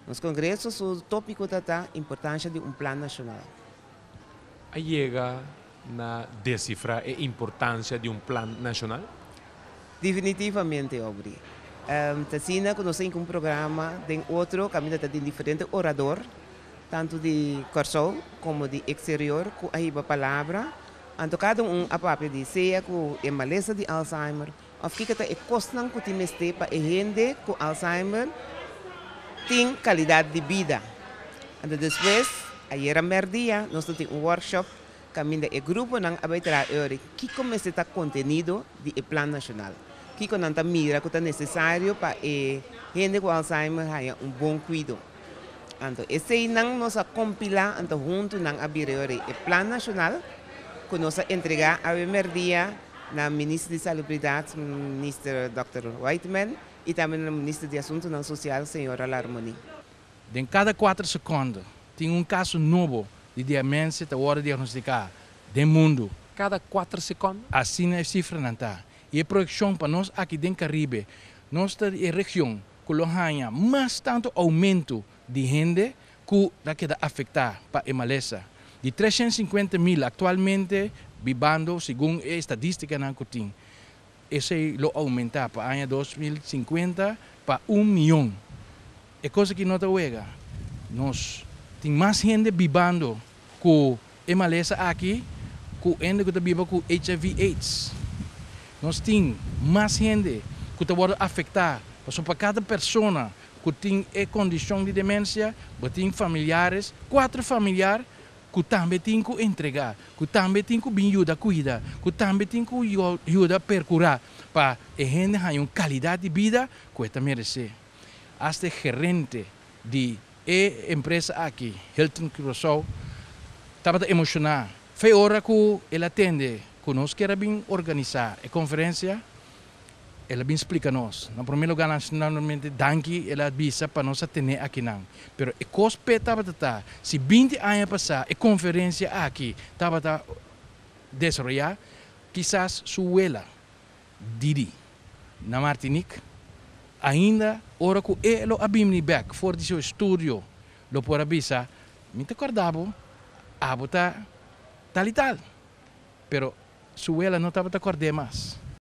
Nos congressos, o tópico está a importância de um plano nacional. Llega a decifrar a importância de um plano nacional? Definitivamente, Aubrey. Tacina conosce um programa, tem outro, caminho tem diferente orador, tanto de Corsol como de exterior, com a palavra. Então, cada a papel de seja com a maleza de Alzheimer, ou que é costan que tem este para a gente com Alzheimer tem qualidade de vida. Então, depois, ayer merdia, nós temos workshop, caminho de grupo, não abaixar que começa a contenido do plano nacional. Que quando a mira que é necessário para a gente com Alzheimer tenha bom cuidado. Então, esse não nos compila, então junto não abrir o plano nacional, que nós entregar a dia na ministra de Salubridade, ministro Dr. Whiteman, e também na ministra de Assuntos Sociais, senhora Larmoni. De cada 4 segundos, tem caso novo de demência que está diagnosticado no mundo. Cada 4 segundos? Assim é a cifra não está. E a projeção para nós aqui no Caribe, nós estamos em região que há mais tanto aumento de gente que queda afetada para a maleza. De 350.000 atualmente vivendo, segundo a estatística na Cotim, esse lo aumenta para o ano 2050 para 1 milhão. É coisa que não está vendo. Nós temos mais gente vivendo com a maleza aqui, com gente que está vivendo com HIV/AIDS. Nós temos mais gente que está afetada. Para cada pessoa que tem a condição de demência, tem familiares, 4 familiares, que também tem que entregar, que também tem que ajudar a cuidar, que também tem que ajudar a percurar, para a gente ter uma qualidade de vida que está merece. Este gerente de empresa aqui, Hilton Curaçao, estava emocionado. Foi hora que ele atende, que nós queremos organizar a conferência. Ela bem explica nos. No primeiro lugar, nacionalmente, danke, ela avisa para nós atender aqui não. Pero a cospe estava se 20 anos passar, a conferência aqui estava desenvolver, quizás suela, Didi, na Martinique, ainda, ora que ele abimni back, for de seu estúdio, lo por avisar, me te acordava, abota tal e tal. Pero suela não estava acordando mais.